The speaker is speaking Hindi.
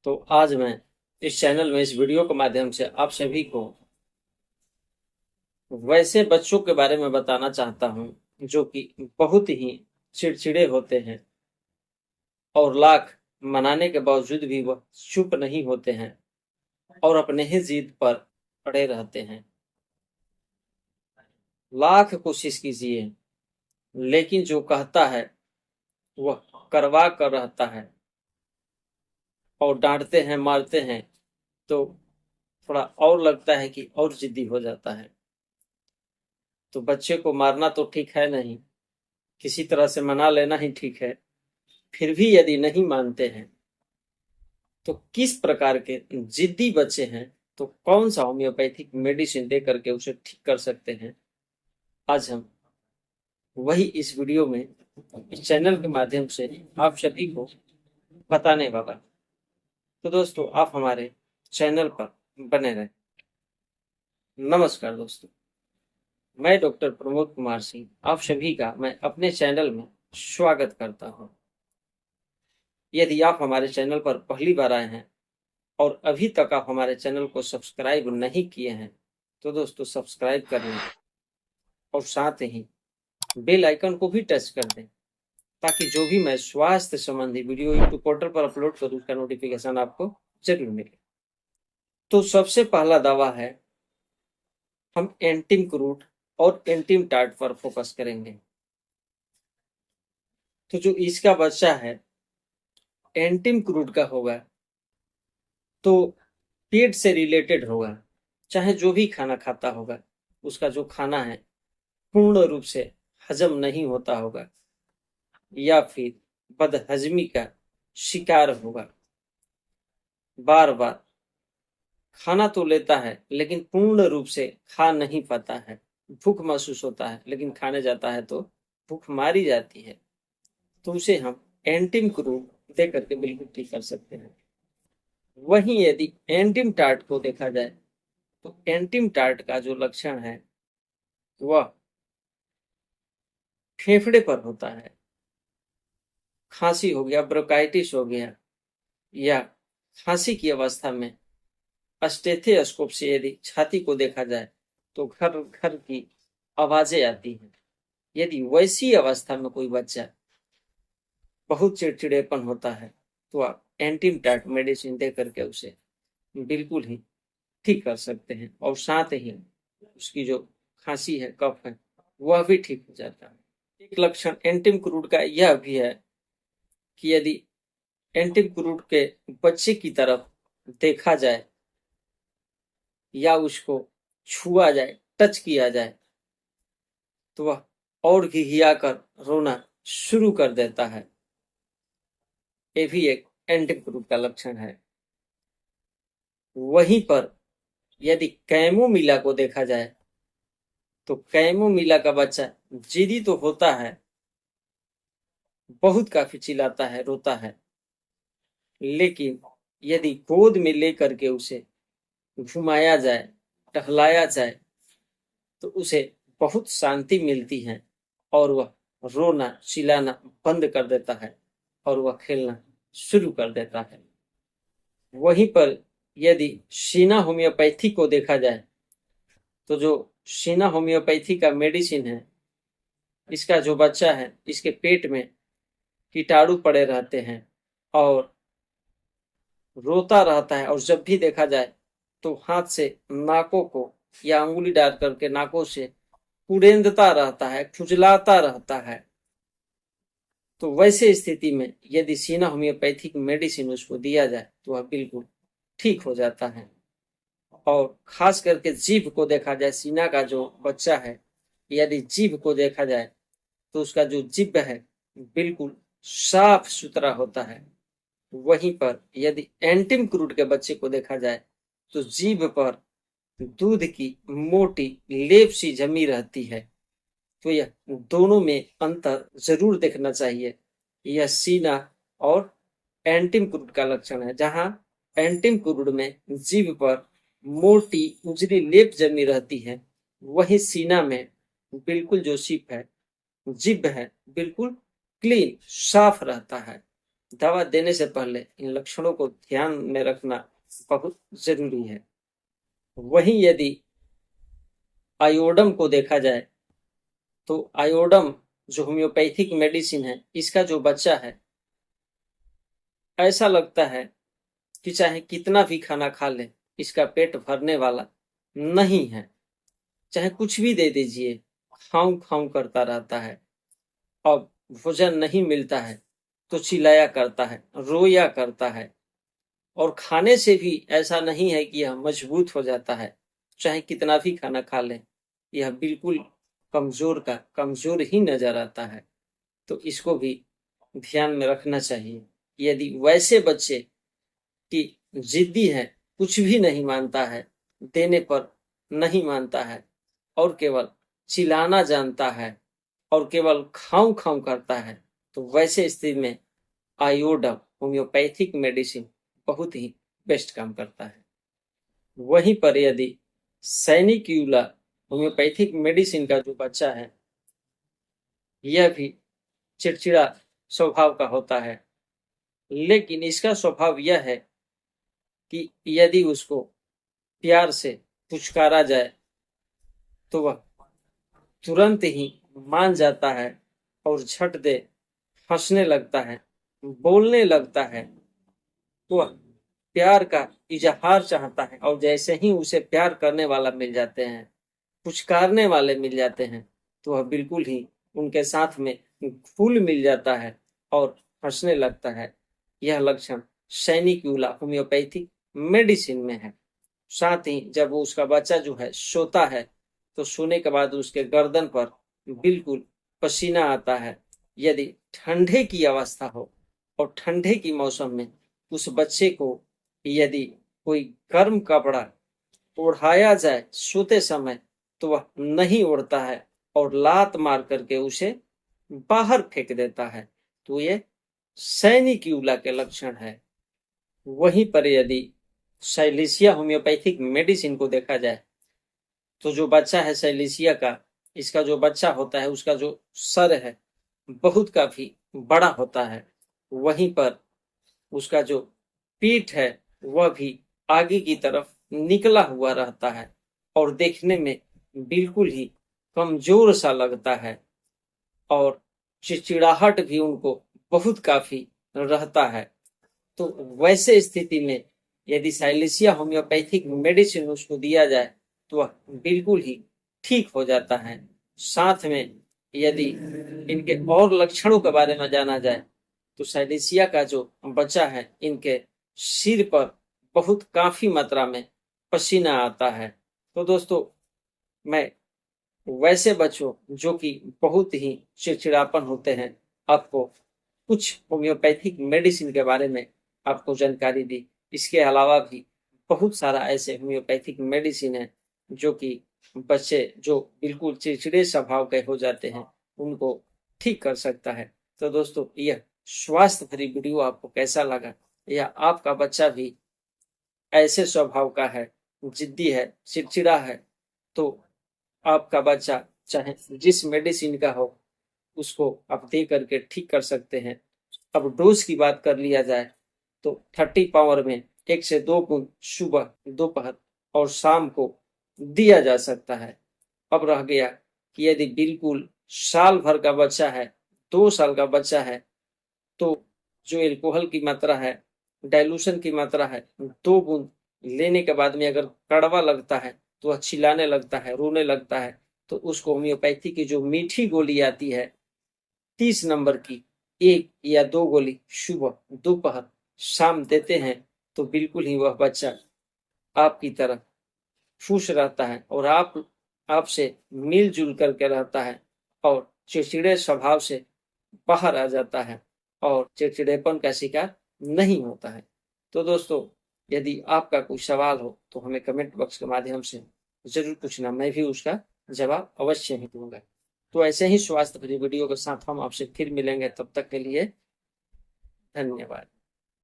तो आज मैं इस चैनल में इस वीडियो के माध्यम से आप सभी को वैसे बच्चों के बारे में बताना चाहता हूं जो कि बहुत ही चिड़चिड़े होते हैं और लाख मनाने के बावजूद भी वह चुप नहीं होते हैं और अपने ही जिद पर अड़े रहते हैं। लाख कोशिश कीजिए लेकिन जो कहता है वह करवा कर रहता है और डांटते हैं मारते हैं तो थोड़ा और लगता है कि और जिद्दी हो जाता है। तो बच्चे को मारना तो ठीक है नहीं, किसी तरह से मना लेना ही ठीक है। फिर भी यदि नहीं मानते हैं तो किस प्रकार के जिद्दी बच्चे हैं तो कौन सा होम्योपैथिक मेडिसिन दे करके उसे ठीक कर सकते हैं, आज हम वही इस वीडियो में इस चैनल के माध्यम से आप सभी को बताने वाला। तो दोस्तों आप हमारे चैनल पर बने रहें। नमस्कार दोस्तों, मैं डॉक्टर प्रमोद कुमार सिंह आप सभी का मैं अपने चैनल में स्वागत करता हूं। यदि आप हमारे चैनल पर पहली बार आए हैं और अभी तक आप हमारे चैनल को सब्सक्राइब नहीं किए हैं तो दोस्तों सब्सक्राइब कर लें और साथ ही बेल आइकन को भी टच कर दें ताकि जो भी मैं स्वास्थ्य संबंधी वीडियो यूट्यूब पोर्टल पर अपलोड करूं उसका नोटिफिकेशन आपको जरूर मिले। तो सबसे पहला दावा है, हम एंटिम क्रूड और एंटिम टार्ट पर फोकस करेंगे। तो जो इसका बच्चा है एंटिम क्रूड का होगा तो पेट से रिलेटेड होगा, चाहे जो भी खाना खाता होगा उसका जो खाना है पूर्ण रूप से हजम नहीं होता होगा या फिर बदहजमी का शिकार होगा। बार बार खाना तो लेता है लेकिन पूर्ण रूप से खा नहीं पाता है, भूख महसूस होता है लेकिन खाने जाता है तो भूख मारी जाती है। तो उसे हम एंटिम क्रूड दे करके बिल्कुल ठीक कर सकते हैं। वहीं यदि एंटिम टार्ट को देखा जाए तो एंटिम टार्ट का जो लक्षण है वह फेफड़े पर होता है। खांसी हो गया, ब्रोंकाइटिस हो गया या खांसी की अवस्था में स्टेथोस्कोप से यदि छाती को देखा जाए तो घर घर की आवाजें आती हैं। यदि वैसी अवस्था में कोई बच्चा बहुत चिड़चिड़ेपन होता है तो आप एंटीम टार्ट मेडिसिन दे करके उसे बिल्कुल ही ठीक कर सकते हैं और साथ ही उसकी जो खांसी है, कफ है, वह भी ठीक हो जाता है। एक लक्षण एंटीम क्रूड का यह भी है कि यदि एंटीम क्रूड के बच्चे की तरफ देखा जाए या उसको छुआ जाए, टच किया जाए तो वह और घिघियाकर रोना शुरू कर देता है। ये भी एक एंटीम क्रूड का लक्षण है। वहीं पर यदि कैमोमिला को देखा जाए तो कैमोमिला का बच्चा जिद्दी तो होता है, बहुत काफी चिल्लाता है, रोता है, लेकिन यदि गोद में लेकर के उसे घुमाया जाए, टहलाया जाए तो उसे बहुत शांति मिलती है और वह रोना चिल्लाना बंद कर देता है और वह खेलना शुरू कर देता है। वहीं पर यदि शीना होम्योपैथी को देखा जाए तो जो शीना होम्योपैथी का मेडिसिन है, इसका जो बच्चा है इसके पेट में कीटाणु पड़े रहते हैं और रोता रहता है और जब भी देखा जाए तो हाथ से नाकों को या अंगुली डाल करके नाकों से कुड़ेंदता रहता है, खुजलाता रहता है। तो वैसे स्थिति में यदि सीना होम्योपैथिक मेडिसिन उसको दिया जाए तो वह बिल्कुल ठीक हो जाता है। और खास करके जीभ को देखा जाए, सीना का जो बच्चा है यदि जीभ को देखा जाए तो उसका जो जीभ है बिल्कुल साफ सुथरा होता है। वहीं पर यदि एंटिम क्रूड के बच्चे को देखा जाए तो जीभ पर दूध की मोटी लेप सी जमी रहती है। तो यह दोनों में अंतर जरूर देखना चाहिए। यह सीना और एंटिम क्रूड का लक्षण है, जहां एंटिम क्रूड में जीभ पर मोटी उजली लेप जमी रहती है, वही सीना में बिल्कुल जो जीभ है बिल्कुल क्लीन साफ रहता है। दवा देने से पहले इन लक्षणों को ध्यान में रखना बहुत जरूरी है। वहीं यदि आयोडम को देखा जाए तो आयोडम जो होम्योपैथिक मेडिसिन है, इसका जो बच्चा है, ऐसा लगता है कि चाहे कितना भी खाना खा ले इसका पेट भरने वाला नहीं है। चाहे कुछ भी दे दीजिए, खाऊं खाऊं करता रहता है। अब भोजन नहीं मिलता है तो चिल्लाया करता है, रोया करता है। और खाने से भी ऐसा नहीं है कि यह मजबूत हो जाता है। चाहे कितना भी खाना खा ले, यह बिल्कुल कमजोर का कमजोर ही नजर आता है। तो इसको भी ध्यान में रखना चाहिए। यदि वैसे बच्चे की जिद्दी है, कुछ भी नहीं मानता है, देने पर नहीं मानता है और केवल चिल्लाना जानता है और केवल खाऊं खाऊं करता है, तो वैसे स्थिति में आयोडम होम्योपैथिक मेडिसिन बहुत ही बेस्ट काम करता है। वहीं पर यदि सैनिक्यूला होम्योपैथिक मेडिसिन का जो बच्चा है, यह भी चिड़चिड़ा स्वभाव का होता है, लेकिन इसका स्वभाव यह है कि यदि उसको प्यार से पुचकारा जाए तो वह तुरंत ही मान जाता है और झट दे हंसने लगता है, बोलने लगता है। तो वह प्यार का इजहार चाहता है और जैसे ही उसे प्यार करने वाला मिल जाते हैं, पुचकारने वाले मिल जाते हैं, तो वह बिल्कुल ही उनके साथ में घुल मिल जाता है और हंसने लगता है। यह लक्षण सैनिक्यूला होम्योपैथिक मेडिसिन में है। साथ ही जब वो उसका बच्चा जो है सोता है, तो सोने के बाद उसके गर्दन पर बिल्कुल पसीना आता है। यदि ठंडे की अवस्था हो और ठंडे की मौसम में उस बच्चे को यदि कोई गर्म कपड़ा ओढ़ाया जाए सोते समय, तो वह नहीं ओढ़ता है और लात मार करके उसे बाहर फेंक देता है। तो ये सैनिक्यूला के लक्षण है। वहीं पर यदि साइलेशिया होम्योपैथिक मेडिसिन को देखा जाए तो जो बच्चा है साइलेशिया का, इसका जो बच्चा होता है उसका जो सर है बहुत काफी बड़ा होता है। वहीं पर उसका जो पीठ है वह भी आगे की तरफ निकला हुआ रहता है और देखने में बिल्कुल ही कमजोर सा लगता है और चिड़चिड़ाहट भी उनको बहुत काफी रहता है। तो वैसे स्थिति में यदि साइलेशिया होम्योपैथिक मेडिसिन उसको दिया जाए तो वह बिल्कुल ही ठीक हो जाता है। साथ में यदि इनके और लक्षणों के बारे में जाना जाए तो साइलेशिया का जो बच्चा है, इनके सिर पर बहुत काफी मात्रा में पसीना आता है। तो दोस्तों, मैं वैसे बच्चों जो कि बहुत ही चिड़चिड़ापन होते हैं, आपको कुछ होम्योपैथिक मेडिसिन के बारे में आपको जानकारी दी। इसके अलावा भी बहुत सारा ऐसे होम्योपैथिक मेडिसिन है जो कि बच्चे जो बिल्कुल चिड़चिड़े स्वभाव के हो जाते हैं उनको ठीक कर सकता है। तो दोस्तों, यह स्वास्थ्य भरी वीडियो आपको कैसा लगा, या आपका बच्चा भी ऐसे स्वभाव का है, जिद्दी है, चिड़चिड़ा है, तो आपका बच्चा चाहे जिस मेडिसिन का हो उसको आप दे करके ठीक कर सकते हैं। अब डोज की बात कर लिया जाए तो 30 पावर में 1 से 2 बूंद सुबह, दोपहर और शाम को दिया जा सकता है। अब रह गया कि यदि बिल्कुल साल भर का बच्चा है, 2 साल का बच्चा है, तो जो एल्कोहल की मात्रा है, डाइल्यूशन की मात्रा है, 2 बूंद लेने के बाद में अगर कड़वा लगता है तो वह चिल्लाने लगता है, रोने लगता है, तो उसको होम्योपैथी की जो मीठी गोली आती है 30 नंबर की, 1 या 2 गोली सुबह, दोपहर, शाम देते हैं, तो बिल्कुल ही वह बच्चा आपकी तरह खुश रहता है और आपसे मिलजुल करके रहता है और चिड़चिड़े स्वभाव से बाहर आ जाता है और चिड़चिड़ेपन का शिकार नहीं होता है। तो दोस्तों, यदि आपका कोई सवाल हो तो हमें कमेंट बॉक्स के माध्यम से जरूर पूछना, मैं भी उसका जवाब अवश्य ही दूंगा। तो ऐसे ही स्वास्थ्य भरी वीडियो के साथ हम आपसे फिर मिलेंगे, तब तक के लिए धन्यवाद।